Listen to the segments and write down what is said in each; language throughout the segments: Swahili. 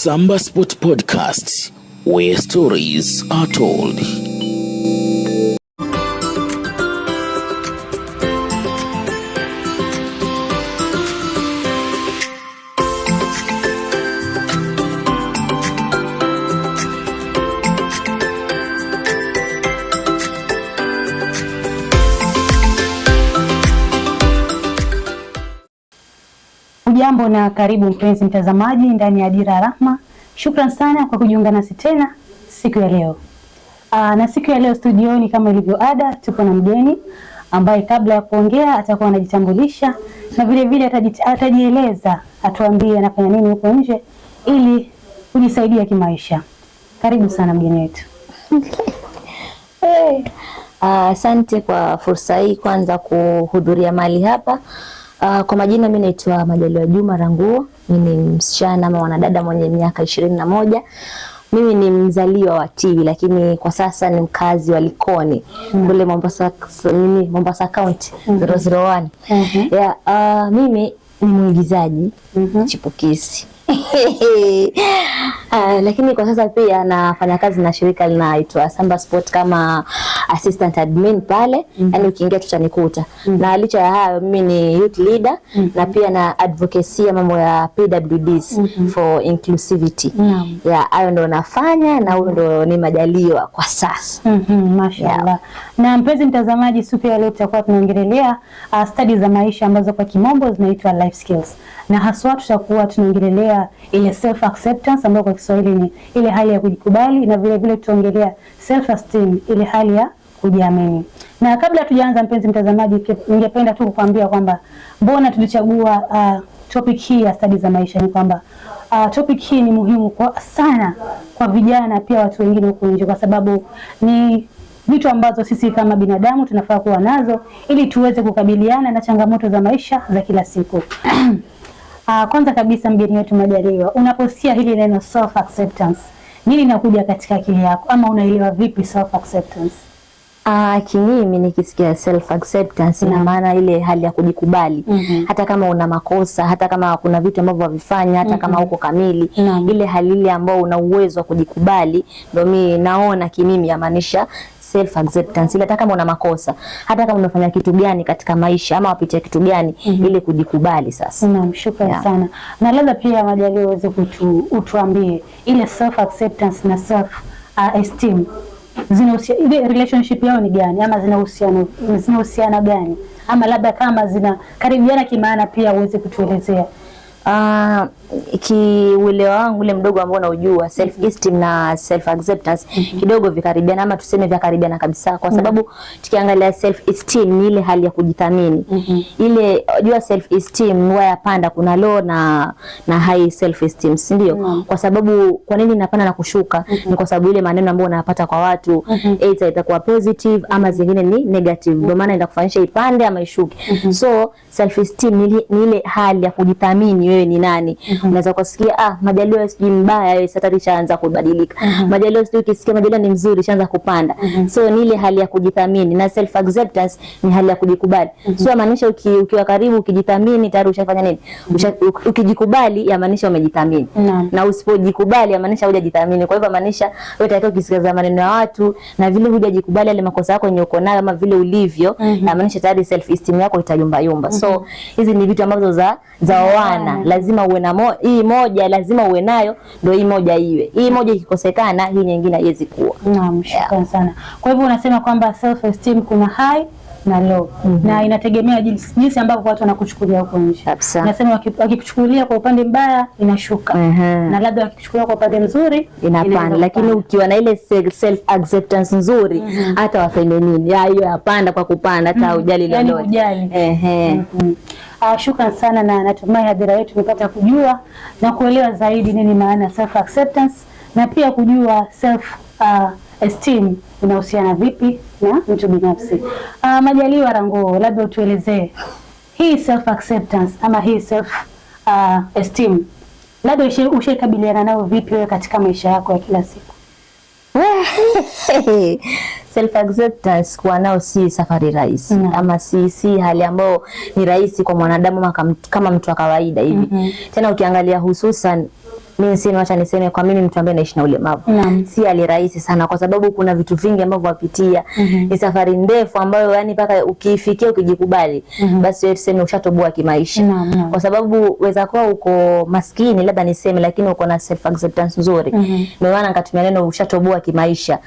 Samba Sport Podcast, where stories are told. Ujambo na karibu mpenzi mtazamaji ndani ya Dira Rahma. Shukran sana kwa kujiunga nasi tena siku ya leo. Na siku ya leo studioni kama ilivyo ada tupo na mgeni ambaye kabla ya kuongea atakuwa anajitambulisha na vile vile atajieleza, atuambie anafanya nini huko nje ili kujisaidia kimaisha. Karibu sana mgeni wetu. Asante kwa fursa hii kwanza kuhudhuria mahali hapa. Kwa majina mimi naitwa Majaliwa Juma Ranguo. Mimi ni msichana ama wanadada mwenye miaka 21. Mimi ni mzaliwa wa Tiwi lakini kwa sasa ni mkazi wa Likoni kule Mombasa County 001. Mimi ni mwigizaji chipukizi. Lakini kwa sasa pia nafanya kazi na shirika linaloitwa Samba Sport kama assistant admin pale, yani ukiingia tutanikuta. Na licha ya hayo mimi ni youth leader na pia na advocacy ya mambo ya PWDs for inclusivity. Hayo ndo nafanya na huyo ndo ni Majaliwa kwa sasa. Mashaallah. Na mpenzi mtazamaji, siku ya leo tutakuwa tunaongelea studies za maisha ambazo kwa kimombo zinaitwa life skills. Na haswa tutakuwa tunaongelea ile self acceptance ambayo kwa Kiswahili ni ile hali ya kujikubali, na vile vile tutaongelea self esteem, ile hali ya kujiamini. Na kabla tujaanza mpenzi mtazamaji, ningependa tu kukuambia kwamba mbona tulichagua topic hii ya studies za maisha. Ni kwamba topic hii ni muhimu sana kwa vijana pia watu wengine huko nje, kwa sababu ni vitu ambazo sisi kama binadamu tunafaa kuwa nazo ili tuweze kukabiliana na changamoto za maisha za kila siku. Kwanza kabisa mgeni wetu Majaliwa, unaposikia hili neno self acceptance, nini inakuja katika akili yako ama unaelewa vipi self acceptance? Mimi nikisikia self acceptance ina maana ile hali ya kujikubali. Hata kama una makosa, hata kama kuna vitu ambavyo havifanya, hata kama uko kamili, ile hali ile ambayo una uwezo wa kujikubali, ndio mimi naona kimimi yamaanisha self acceptance. Ile hata kama una makosa, hata kama umefanya kitu gani katika maisha ama wapitia kitu gani, ile kujikubali sasa. Naam, shukrani sana. Na labda pia Majaliwa uweze utuambie ile self acceptance na self esteem ile relationship yao ni gani, ama zinahusiana gani, ama labda kama zinakaribiana kimaana pia uweze kutuelezea. Kiuelewa wangu ule mdogo ambao naujua, self esteem na self acceptance kidogo vikaribiana, ama tuseme vikaribiana kabisa, kwa sababu tukiangalia self esteem ni ile hali ya kujithamini. Ile unajua self esteem huwa yapanda, kuna low na high self esteem, si ndio? Kwa sababu kwa nini inapanda na kushuka? Ni kwa sababu ile maneno ambayo unayapata kwa watu either itakuwa positive ama zingine ni negative, ndio maana inakufanyisha ipande ama ishuke. So self esteem ni ile hali ya kujithamini wewe ni nani. Unaweza kusikia Majaliwa sijui mbaya, wewe sasa tishaanza kubadilika. Majaliwa sijui ukisikia Majaliwa ni mzuri shaanza kupanda. So ni ile hali ya kujithamini, na self acceptance ni hali ya kujikubali. So yamaanisha ukiwa karibu ukijithamini tayari ushafanya nini? Ukijikubali yamaanisha umejithamini. Na usipojikubali yamaanisha hujajithamini. Kwa hivyo yamaanisha wewe unataka ukisikiza maneno ya watu na vile hujajikubali yale makosa yako yenye uko nayo ama vile ulivyo, yamaanisha tayari self esteem yako itayumba yumba. So hizi ni vitu ambazo za wana lazima uwe na hii moja, lazima uwe nayo ndio hii moja iwe. Hii moja ikikosekana hii nyingine haiwezi kuwa. Naam, shukrani sana. Kwa hivyo unasema kwamba self esteem kuna high na low. Na inategemea jinsi ambavyo watu wanakuchukulia huko nje. Nasema wakikuchukulia kwa upande mbaya inashuka. Na labda wakikuchukulia kwa upande mzuri inapanda. Lakini ukiwa na ile self acceptance nzuri, hata waseme nini, hiyo yapanda kwa kupanda, hata ujali lolote. Yani Shukran sana, na natumai hadhira yetu imepata kujua na kuelewa zaidi nini maana self acceptance, na pia kujua self esteem inahusiana vipi na mtu binafsi. Majaliwa Ranguo, labda utuelezee hii self acceptance ama hii self esteem, labda ushaikabiliana nao vipi wewe katika maisha yako ya kila siku? Self acceptance kwa nao si safari rahisi, ama si hali ambayo ni rahisi kwa mwanadamu kama mtu wa kawaida hivi. Tena ukiangalia hususan mimi acha niseme kwa mimi mtu ambaye anaishi na ulemavu. Si hali rahisi sana kwa sababu kuna vitu vingi ambavyo wapitia. Ni safari ndefu ambayo yani mpaka ukifikia ukijikubali basi wewe tuseme ushatoboa kimaisha. Kwa sababu weza kuwa uko maskini labda niseme lakini uko na self acceptance nzuri. Ndio maana nikatumia neno ushatoboa kimaisha.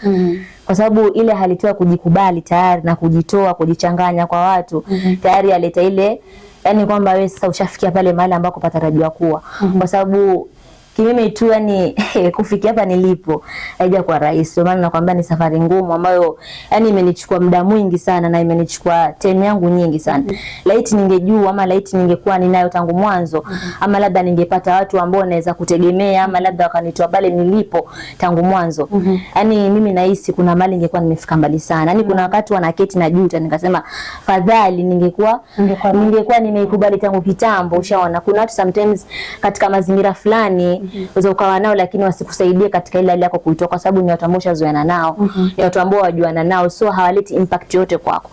Kwa sababu ile hali tu ya kujikubali tayari na kujitoa kujichanganya kwa watu tayari aleta ile yani kwamba wewe sasa ushafikia pale mahali ambako patarajiwa kuwa. Kwa sababu kimimi tu yani kufikia hapa nilipo haija kwa rahisi. Ndio maana nakwambia ni safari ngumu ambayo yani imenichukua muda mwingi sana na imenichukua time yangu nyingi sana. Laiti ningejua ama laiti ningekuwa ninayo tangu mwanzo ama labda ningepata watu ambao naweza kutegemea ama labda wakanitoa pale nilipo tangu mwanzo. Yani mimi nahisi kuna mali ningekuwa nimefika mbali sana. Yani kuna wakati wanaketi na juta nikasema fadhali ningekuwa nimeikubali tangu kitambo. Ushaona kuna watu sometimes katika mazingira fulani unaweza ukawa nao lakini wasikusaidie katika ile hali yako kuitoa kwa sababu ni watu ambao ushazoeana nao, ni watu ambao wajuana nao so hawaleti impact yote kwako.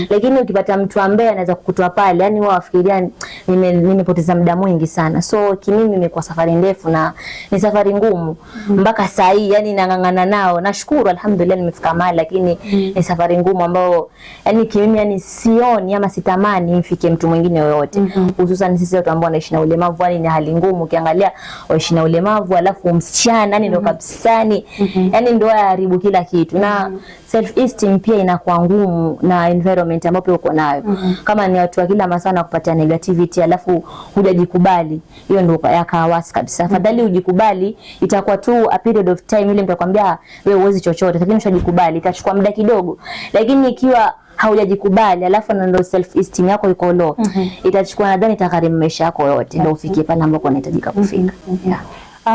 Lakini ukipata mtu ambaye anaweza kukutoa pale yani wao wafikiria nimepoteza muda mwingi sana. So kimimi imekuwa safari ndefu na ni safari ngumu mpaka saa hii yani nangangana nao. Nashukuru alhamdulillah nimefika mahali lakini ni safari ngumu ambao yani kimimi yani sioni ama sitamani nifike mtu mwingine yoyote. Hususan sisi watu ambao wanaishi na ulemavu yani ni hali ngumu ukiangalia waishi na ulemavu alafu msichana yani ndo kabisani yani ndo haribu kila kitu na self esteem pia inakuwa ngumu na environment ambayo uko nayo. Kama ni watu wa kila masaa kupata negativity alafu hujajikubali hiyo ndo yakawasi kabisa. Fadhali ujikubali itakuwa tu a period of time ile mtakwambia wewe uwezi chochote lakini ushajikubali itachukua muda kidogo. Lakini ikiwa haujajikubali alafu ndo self esteem yako iko low itachukua nadhani itagharimu maisha yako yote ndio ufikie pale ambapo unahitajika kufika.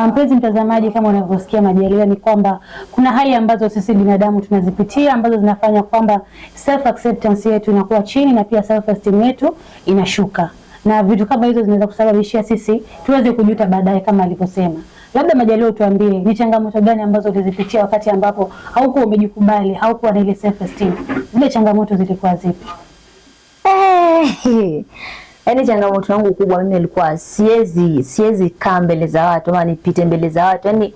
Mpenzi mtazamaji, kama unavyosikia Majaliwa ni kwamba kuna hali ambazo sisi binadamu tunazipitia ambazo zinafanya kwamba self acceptance yetu inakuwa chini na pia self esteem yetu inashuka, na vitu kama hizo zinaweza kusababishia sisi tuweze kujuta baadaye kama alivyosema. Labda Majaliwa tuambie ni changamoto gani ambazo ulizipitia wakati ambapo haukuwa umejikubali, haukuwa na ile self esteem. Zile changamoto zilikuwa zipi? Yaani changamoto yangu kubwa mimi ilikuwa siwezi kaa mbele za watu ama nipite mbele za watu. Yaani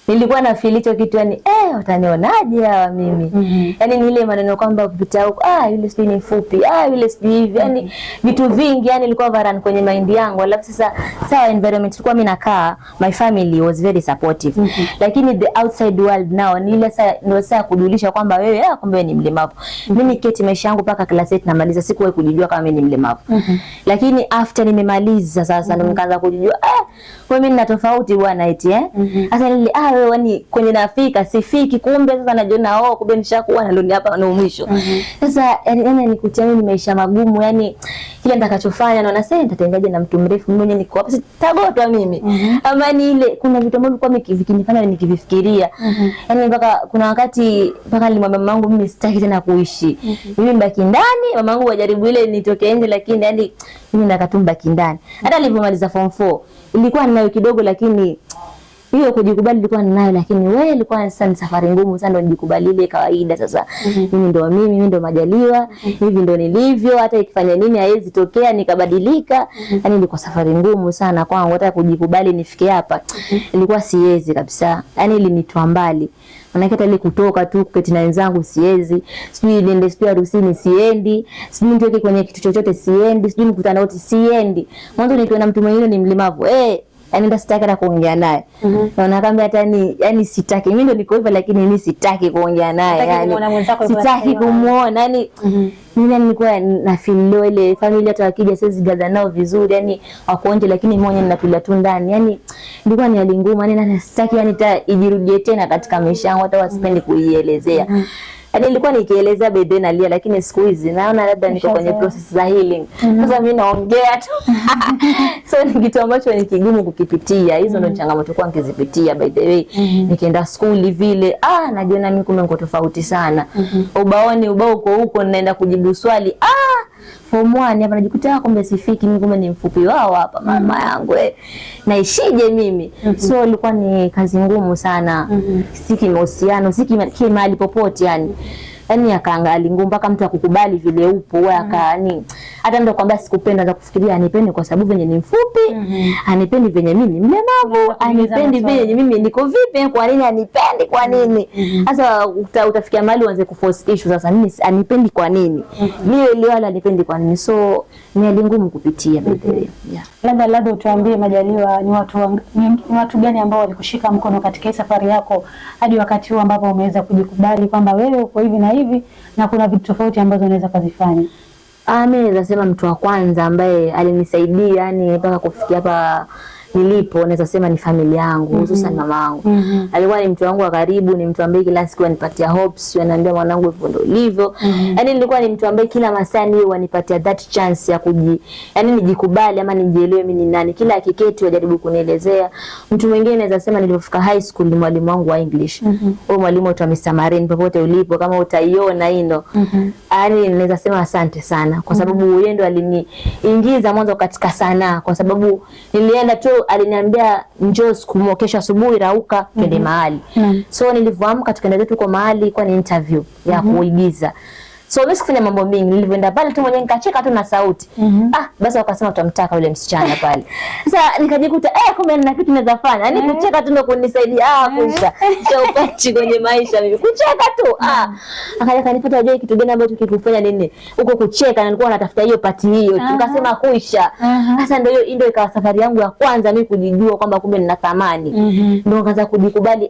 nilikuwa na feel hicho kitu yani watanionaje hawa mimi. Yaani ni ile maneno kwamba kupita huko yule sijui ni fupi, yule sijui hivi. Yaani vitu vingi yani ilikuwa varan kwenye mind yangu. Alafu sasa sawa environment ilikuwa mimi nakaa, my family was very supportive. Lakini the outside world now ni ile sasa kujulisha kwamba wewe kumbe wewe ni mlemavu. Mimi keti maisha yangu mpaka class 8 namaliza sikuwahi kujijua kama mimi ni mlemavu. Lakini after nimemaliza sasa ndo nikaanza kujijua kwa mimi nina tofauti bwana eti sasa ile wewe ni kwenye nafika sifiki kumbe sasa najiona kumbe nishakuwa na loni hapa na mwisho. Sasa yani nikutia mimi maisha magumu yani kile nitakachofanya naona sasa nitatengaje na mtu mrefu mwenye niko hapa sitagotwa mimi. Ama ni ile kuna vitu ambavyo kwa vikinifanya nikivifikiria. Yani mpaka kuna wakati mpaka nilimwambia mamangu mimi sitaki tena kuishi. Mimi mbaki ndani, mamangu wajaribu ile nitoke nje lakini yani mimi nakatumba kindani. Hata nilipomaliza form 4 ilikuwa ninayo kidogo lakini hiyo kujikubali ilikuwa ninayo lakini wewe ilikuwa sasa ni safari ngumu sana ndio nijikubali ile kawaida sasa. Mimi ndo Majaliwa, hivi ndo nilivyo, hata ikifanya nini haiwezi tokea nikabadilika. Yani ilikuwa safari ngumu sana kwangu hata kujikubali nifike hapa. Ilikuwa siwezi kabisa. Yani ilinitoa mbali. Manake ile kutoka tu kuketi na wenzangu siwezi, sijui niende sijui harusini siendi, sijui nitoke kwenye kitu chochote siendi, sijui nikutana wote siendi. Mwanzo nikiona mtu mwingine ni mlemavu yani ndio sitaki hata kuongea naye. Na nakwambia hata yani sitaki. Mimi ndio niko hivyo lakini mimi sitaki kuongea naye yani. Sitaki kumuona yani mimi nilikuwa na feel low ile familia hata wakija siwezi gaza nao vizuri yani wako nje lakini mimi mwenyewe ninapila tu ndani. Yani nilikuwa ni hali ngumu yani na sitaki yani ijirudie tena katika maisha yangu hata wasipendi kuielezea. Yaani nilikuwa nikieleza bebe nalia lakini siku hizi naona labda niko kwenye process za healing. Sasa mimi naongea tu. So ni kitu ambacho ni kigumu kukipitia. Hizo ndio changamoto kwa nikizipitia by the way. Nikienda school vile najiona mimi kumbe niko tofauti sana. Ubao uko huko ninaenda kujibu swali form 1 hapa najikuta kumbe sifiki mimi kumbe ni mfupi wao hapa mama yangu naishije mimi. So ilikuwa ni kazi ngumu sana. Siki mahusiano, siki mahali popote yani akaangali ngumu mpaka mtu akukubali vile upo wewe yani Hata mtu kwamba sikupenda za kufikiria anipendi kwa sababu venye ni mfupi, anipendi venye mimi ni mlemavu, anipendi venye mimi niko vipi, kwa nini anipendi, kwa nini? Sasa utafikia mahali uanze kuforce issue. Sasa mimi anipendi kwa nini? Mimi wala anipendi kwa nini? So ni hali ngumu kupitia bidii. Labda utuambie Majaliwa, ni watu gani ambao walikushika mkono katika safari yako hadi wakati huu ambapo umeweza kujikubali kwamba wewe uko hivi na hivi na kuna vitu tofauti ambazo unaweza kuzifanya? Mimi naweza sema mtu wa kwanza ambaye alinisaidia yani mpaka kufikia hapa nilipo, naweza sema ni familia yangu, hususan mama yangu. Alikuwa ni mtu wangu wa karibu, ni mtu ambaye kila siku anipatia hopes, ananiambia mwanangu hivyo ndio ulivyo. Yaani nilikuwa ni mtu ambaye kila masaa ni wanipatia that chance ya yani nijikubali ama nijielewe mimi ni nani. Kila akiketi wajaribu kunielezea. Mtu mwingine naweza sema nilipofika high school ni mwalimu wangu wa English. Huyo mwalimu wa Mr. Marine, popote ulipo kama utaiona hino. Yaani naweza sema asante sana kwa sababu yeye ndo aliniingiza mwanzo katika sanaa, kwa sababu nilienda tu aliniambia njoo siku kesho asubuhi rauka twende mahali. So nilivyoamka tukaenda zetu kwa mahali kwa ni interview ya kuigiza. So mimi sikufanya mambo mengi, nilivyoenda pale tu mwenyewe nikacheka tu na sauti. Basi wakasema tutamtaka yule msichana pale. Sasa nikajikuta kumbe nina kitu naweza fanya. Yaani kucheka tu ndio kunisaidia kuisha. Chaupachi kwenye maisha mimi. Kucheka tu. Akaja kanipata unajua kitu gani ambacho kikufanya nini? Huko kucheka na nilikuwa natafuta hiyo pati hiyo. Tukasema kuisha. Sasa ndio ikawa safari yangu ya kwanza mimi kujijua kwamba kumbe nina thamani. Ndio nikaanza kujikubali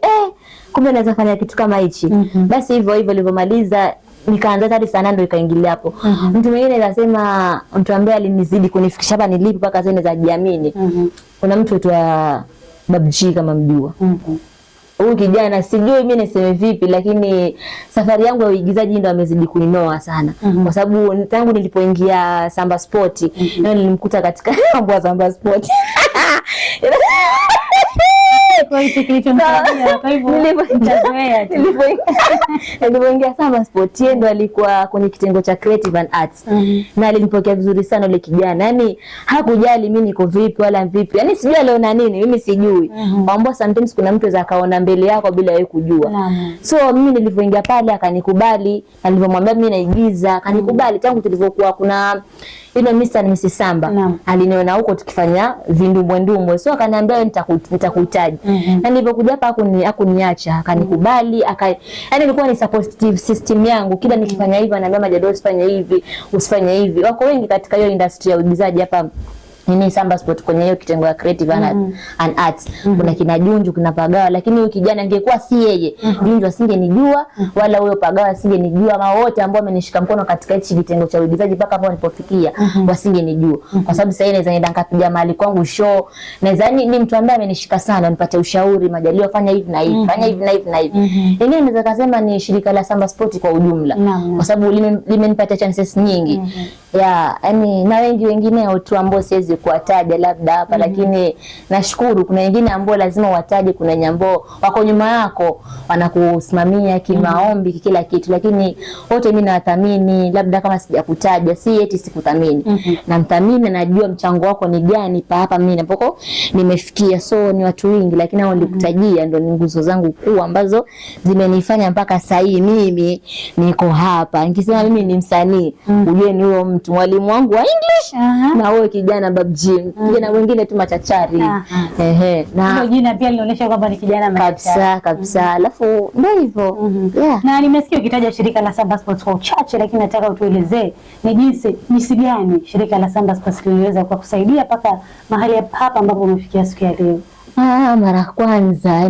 kumbe naweza fanya kitu kama hichi. Basi hivyo nilivyomaliza nikaanza hadi sana ndio ikaingilia hapo. Mtu mwingine anasema mtu ambaye alinizidi kunifikisha hapa nilipo mpaka zene za jiamini. Kuna mtu wa Babji kama mjua. Huyu kijana sijui mimi niseme vipi, lakini safari yangu ya uigizaji ndio amezidi kuinoa sana. Kwa sababu tangu nilipoingia Samba Sport, nilimkuta katika mambo ya Samba Sport. Kwa hiyo kilichomsaidia kwa hivyo nilipoingia Samba Sport ndo alikuwa kwenye kitengo cha creative and arts. Na alinipokea vizuri sana yule kijana. Yaani hakujali mimi niko vipi wala vipi. Yaani sijui aliona nini, mimi sijui. Kwamba sometimes kuna mtu akaona mbele yako bila wewe kujua. So mimi nilipoingia pale akanikubali, nilivyomwambia mimi naigiza, akanikubali tangu tulivyokuwa kuna Mr. and Mrs. Samba. Aliniona huko tukifanya vindumbwe. So akaniambia nitakuhitaji. Na nilipokuja hapa hakuniacha, akanikubali, yaani ilikuwa ni supportive system yangu. Kila nikifanya hivyo ananiambia Majaliwa usifanye hivi, usifanye hivi. Wako wengi katika hiyo industry ya uigizaji hapa nini Samba Sport kwenye hiyo kitengo ya creative and arts. Kuna kina Junju, kuna Pagawa, lakini huyo kijana angekuwa si yeye, Junju asingenijua wala huyo Pagawa asingenijua, ama wote ambao wamenishika mkono katika hichi kitengo cha uigizaji mpaka hapo nilipofikia wasingenijua. Kwa sababu sasa naweza nenda nikapiga mahali kwangu show, naweza ni mtu ambaye amenishika sana, nipate ushauri, Majaliwa fanya hivi na hivi, fanya hivi na hivi na hivi. Yenyewe naweza kusema ni shirika la Samba Sport kwa ujumla. Kwa sababu limenipatia chances nyingi. Yaani na wengine watu ambao siwezi kuwataja labda hapa, lakini nashukuru kuna wengine ambao lazima wataje, kuna nyambo wako nyuma yako wanakusimamia kimaombi kila kitu, lakini wote mimi nawathamini. Labda kama sijakutaja si eti sikuthamini, namthamini, najua mchango wako ni gani pa hapa mimi napoko nimefikia. So ni watu wengi, lakini hao nilikutajia ndio ni nguzo zangu kuu ambazo zimenifanya mpaka sasa hivi mimi niko hapa. Nikisema mimi ni msanii, ujue ni huyo mtu mwalimu wangu wa English na wewe kijana Babji, kijana wengine tu machachari. Na hiyo jina pia linaonyesha kwamba ni kijana machachari kabisa. Alafu ndio hivyo. Na nimesikia ukitaja shirika la Samba Sports kwa uchache, lakini nataka utuelezee ni jinsi gani shirika la Samba Sports liliweza kukusaidia mpaka mahali hapa ambapo umefikia siku ya leo. Mara kwanza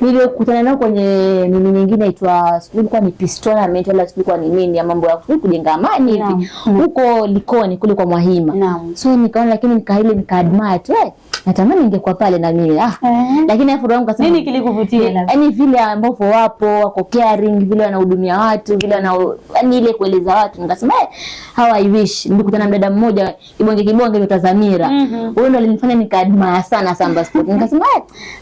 nilikutana nao kwenye nini nyingine inaitwa ilikuwa ni Pistola Mental, ilikuwa ni nini ya mambo ya kujenga amani hivi huko Likoni kule kwa Mwahima. So nikaona, lakini nika-admire tu natamani ningekuwa pale na mimi. Lakini afu roho yangu kasema nini kilikuvutia? Yaani vile ambavyo wako caring, vile wanahudumia watu, vile yaani ile kueleza watu, nikasema how I wish nilikutana na dada mmoja kibonge mtazamira. Huyo ndo alinifanya nika-admire sana Samba Sport. Nikasema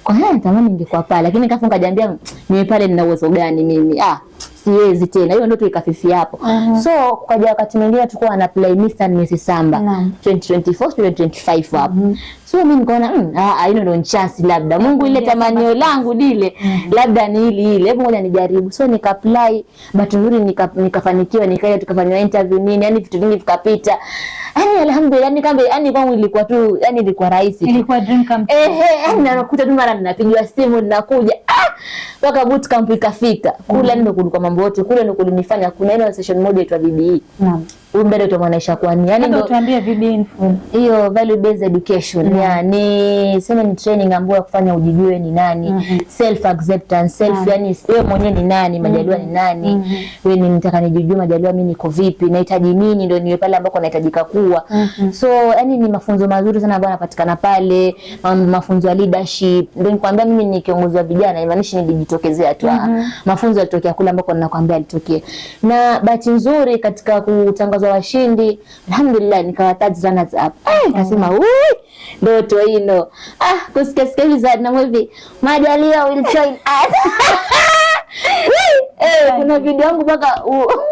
kwa nini natamani ningekuwa pale, lakini nikafunga jambia mimi pale nina uwezo gani mimi. siwezi tena, hiyo ndoto ikafifia hapo. So kwa wakati mwingine tulikuwa na play Mr and Mrs Samba 2024 2025 hapo. So mimi nikaona hiyo ndio chance, labda Mungu ile tamanio langu dile labda ni ile hebu ngoja nijaribu. So nika apply, bahati nzuri nikafanikiwa, nikaja tukafanya interview nini, yani vitu vingi vikapita. Yani alhamdulillah, yani kama yani kwangu ilikuwa tu, yani ilikuwa rahisi, ilikuwa dream come true. Yani nakuta tu mara ninapigiwa simu ninakuja mpaka boot camp ikafika. Kule ndio kulikuwa mambo yote, kule ndio kulinifanya kuna ile session moja inaitwa VBE. Naam. Mbele tumaanisha kwa nini? Yani ndio tuambie VBE in full. Hiyo value based education. Ni sema ni training ambayo ya kufanya ujijue ni nani, self acceptance, yani wewe mwenyewe ni nani, Majaliwa ni nani, wewe ni nitaka nijijue Majaliwa mimi niko vipi, nahitaji nini ndio niwe pale ambako nahitajika kuwa. So yani ni mafunzo mazuri sana ambayo yanapatikana pale, mafunzo ya leadership. Ndio nikwambia mimi ni kiongozi wa vijana, imanishi nilijitokezea tu. Mafunzo yalitokea kule ambako ninakwambia yalitokea. Na bahati nzuri katika kutangaza washindi, alhamdulillah nikawataji sana hapa. Nikasema ndoto hino. Kusikia hivi za na hivi Majaliwa will join us. Kuna video yangu mpaka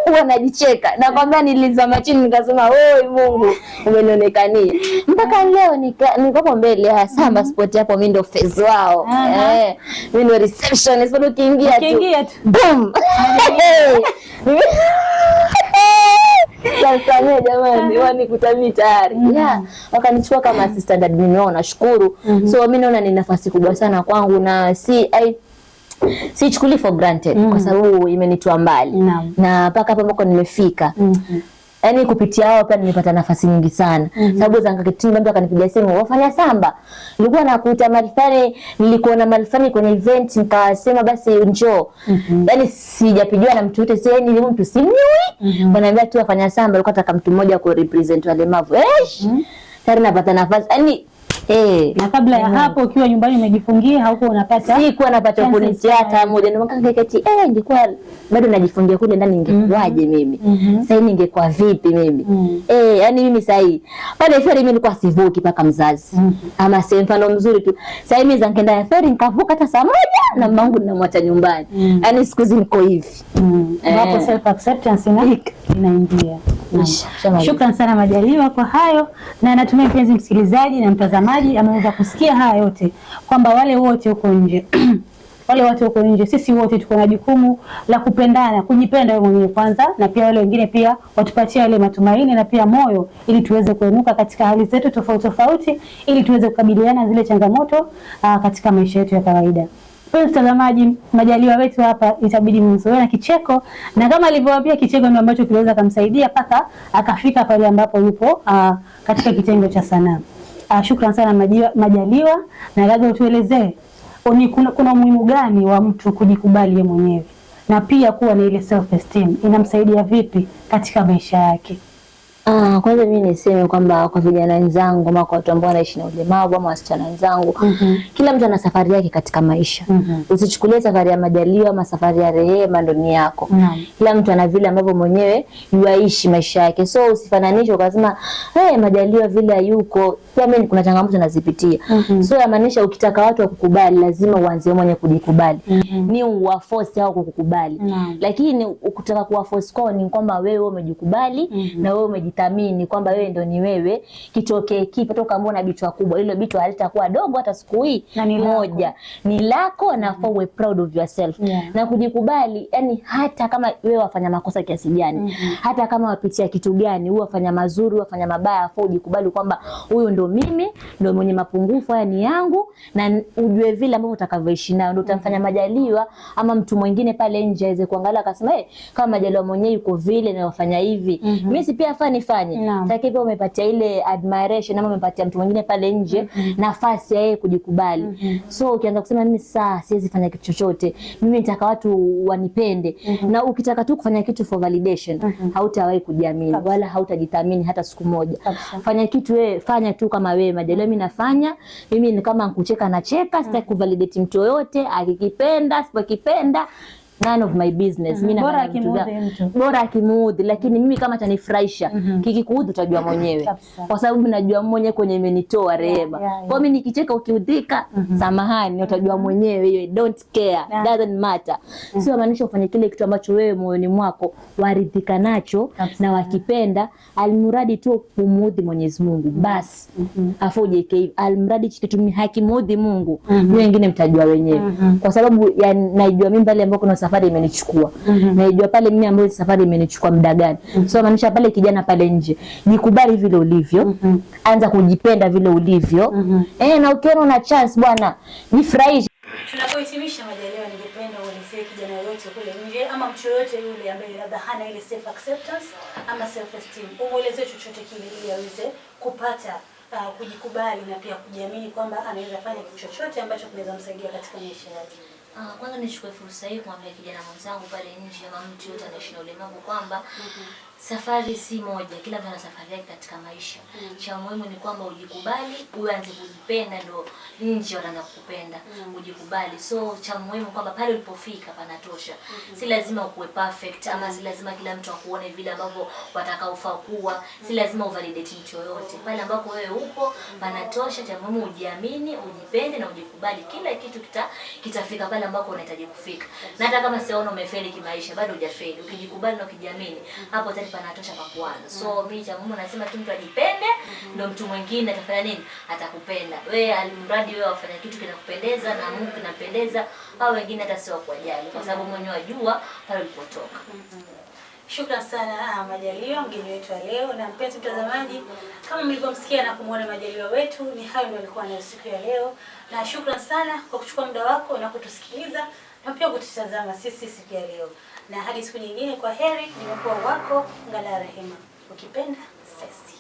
huwa najicheka. Nakwambia nilizama chini nikasema Mungu umenionekania. Mpaka leo niko mbele Samba Sport hapo, mimi ndio face wao. Mimi ndio receptionist, bado ukiingia tu boom. Sasa jamani, wani kutamii tayari. Wakanichukua kama assistant admin wao, nashukuru. So mimi naona ni nafasi kubwa sana kwangu na sichukuli for granted kwa sababu imenitoa mbali. Na mpaka hapa ambako nimefika. Yani kupitia hao pia nimepata nafasi nyingi sana. Sababu zanga kitimba mtu akanipigia simu, wafanya Samba. Nilikuwa nakuita Malifani, nilikuwa na Malifani kwenye event, nikasema basi njoo. Yani sijapigiwa na mtu yote, sasa ni mtu simjui. Wanaambia tu wafanya Samba, alikuwa nataka mtu mmoja ku represent walemavu. Tayari napata nafasi. Yani na kabla ya hapo ukiwa nyumbani umejifungia hauko unapata? Sikuwa napata opportunity hata moja. Ndio makakati ningekuwa bado najifungia kule ndani ingekuwaje mimi? Sasa ningekuwa vipi mimi? Yani mimi sasa pale ferry mimi nilikuwa sivuki paka mzazi. Ama si mfano mzuri tu. Sasa mimi zangeenda ya ferry nikavuka hata saa moja na mamangu ninamwacha nyumbani. Yani siku hizi niko hivi. Hapo self acceptance inaingia. Shukrani sana Majaliwa kwa hayo, na natumai mpenzi msikilizaji na mtazamaji ameweza kusikia haya yote, kwamba wale wote huko nje wale watu huko nje, sisi wote tuko na jukumu la kupendana, kujipenda wewe mwenyewe kwanza, na pia wale wengine pia watupatie ile matumaini na pia moyo, ili tuweze kuenuka katika hali zetu tofauti tofauti, ili tuweze kukabiliana zile changamoto katika maisha yetu ya kawaida. Mtazamaji, Majaliwa wetu hapa itabidi mzoe na kicheko, na kama alivyowaambia kicheko ndio ambacho kiliweza kumsaidia paka akafika pale ambapo yupo katika kitengo cha sanaa. Shukrani sana Majaliwa, na labda utuelezee kuna umuhimu gani wa mtu kujikubali yeye mwenyewe na pia kuwa na ile self esteem, inamsaidia vipi katika maisha yake? Kwanza mimi niseme kwamba kwa vijana wenzangu ama kwa watu ambao wanaishi na ulemavu ama wasichana wenzangu, kila mtu ana safari yake katika maisha. Usichukulie safari ya Majaliwa ama safari ya Rehema ndio ni yako. Kila mtu ana vile ambavyo mwenyewe yuaishi maisha yake. So usifananishe ukasema Majaliwa vile yuko, pia mimi kuna changamoto nazipitia. So yamaanisha ukitaka watu wakukubali lazima uanze mwenyewe kujikubali. Ni uwaforce hao kukukubali. Lakini ukitaka kuwaforce kwao ni kwamba wewe umejikubali na wewe umejithamini kwamba wewe ndio ni wewe, kitokee kipi toka mbona bichwa kubwa, hilo bichwa halitakuwa dogo hata siku hii moja. Ni lako na we proud of yourself. Na kujikubali, yani hata kama wewe wafanya makosa kiasi gani, hata kama wapitia kitu gani, wewe wafanya mazuri, wafanya mabaya, afu ujikubali kwamba huyu ndio mimi, ndio mwenye mapungufu haya ni yangu, na ujue vile ambavyo utakavyoishi nao ndio utamfanya Majaliwa ama mtu mwingine pale nje aweze kuangalia akasema kama Majaliwa mwenyewe yuko vile na wafanya hivi, mimi si pia nifanye. Sasa pia umepatia ile admiration ama umepatia mtu mwingine pale nje nafasi ya yeye kujikubali. So ukianza kusema mimi sasa siwezi fanya kitu chochote, mimi nitaka watu wanipende, na ukitaka tu kufanya kitu for validation, hautawahi kujiamini wala hautajithamini hata siku moja. Fanya kitu wewe, fanya tu kama wewe Majaliwa mimi nafanya, mimi ni kama kucheka na cheka, sitaki kuvalidate mtu yoyote, akikipenda, sipokipenda none of my business. Mimi bora akimuudhi, lakini mimi kama tanifurahisha. Kikikuudhi utajua mwenyewe, kwa sababu najua mwenyewe kwenye imenitoa rehema. Kwa mimi nikicheka ukiudhika, samahani, utajua mwenyewe, hiyo don't care, doesn't matter. Sio maanisha ufanye kile kitu ambacho wewe moyoni mwako waridhika nacho na wakipenda, almuradi tu kumuudhi Mwenyezi Mungu basi. Afuje hivi almradi kitu mimi hakimuudhi Mungu, wengine mtajua wenyewe. Kwa sababu ya naijua mimi pale ambako kuna safari imenichukua. Naijua pale mimi ambayo safari imenichukua muda gani. So maanisha pale kijana pale nje, jikubali vile ulivyo, anza kujipenda vile ulivyo. Na ukiona una chance bwana, jifurahishe. Tunapohitimisha Majaliwa, ningependa uelezee kijana yote kule nje ama mtu yote yule ambaye labda hana ile self acceptance ama self esteem, umuelezee chochote kile ili aweze kupata kujikubali na pia kujiamini kwamba anaweza fanya kitu chochote ambacho kinaweza msaidia katika maisha yake. Kwanza nichukue fursa hii kumwambia kijana mwenzangu pale nje ama mtu yote anaishi na ulemavu kwamba safari si moja, kila mtu ana safari yake katika maisha. Cha muhimu ni kwamba ujikubali, uanze kujipenda, ndo nje wataanza kukupenda. Ujikubali. So cha muhimu kwamba pale ulipofika panatosha. Si lazima ukuwe perfect ama si lazima kila mtu akuone vile ambavyo watakaofaa kuwa. Si lazima uvalidate mtu yoyote. Pale ambako wewe upo panatosha. Cha muhimu ujiamini, ujipende na ujikubali. Kila kitu kitafika pale ambako unahitaji kufika. Na hata kama siona umefeli kimaisha, bado hujafeli. Ukijikubali na ukijiamini, hapo tayari panatosha pa kuanza. So mimi cha Mungu nasema tu mtu ajipende, ndio mtu mwingine atafanya nini? Atakupenda. Wewe alimradi wewe wafanya kitu kinakupendeza na Mungu kinapendeza, au wengine hata sio kuwajali, kwa sababu mwenyewe wajua pale ulipotoka. Shukrani sana Majaliwa, mgeni wetu leo. Na mpenzi mtazamaji, kama mlivyomsikia na kumuona Majaliwa wetu, ni hayo ndio alikuwa nayo siku ya leo. Na shukrani sana kwa kuchukua muda wako na kutusikiliza na pia kututazama sisi siku ya leo. Na hadi siku nyingine, kwa heri. Nimekuwa wako Ngala Rehema, ukipenda sesi.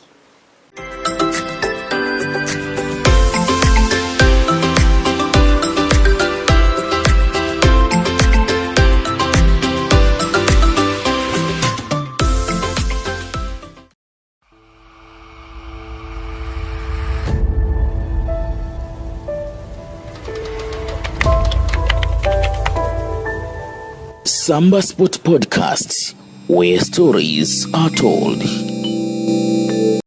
Samba Sport Podcast, where stories are told.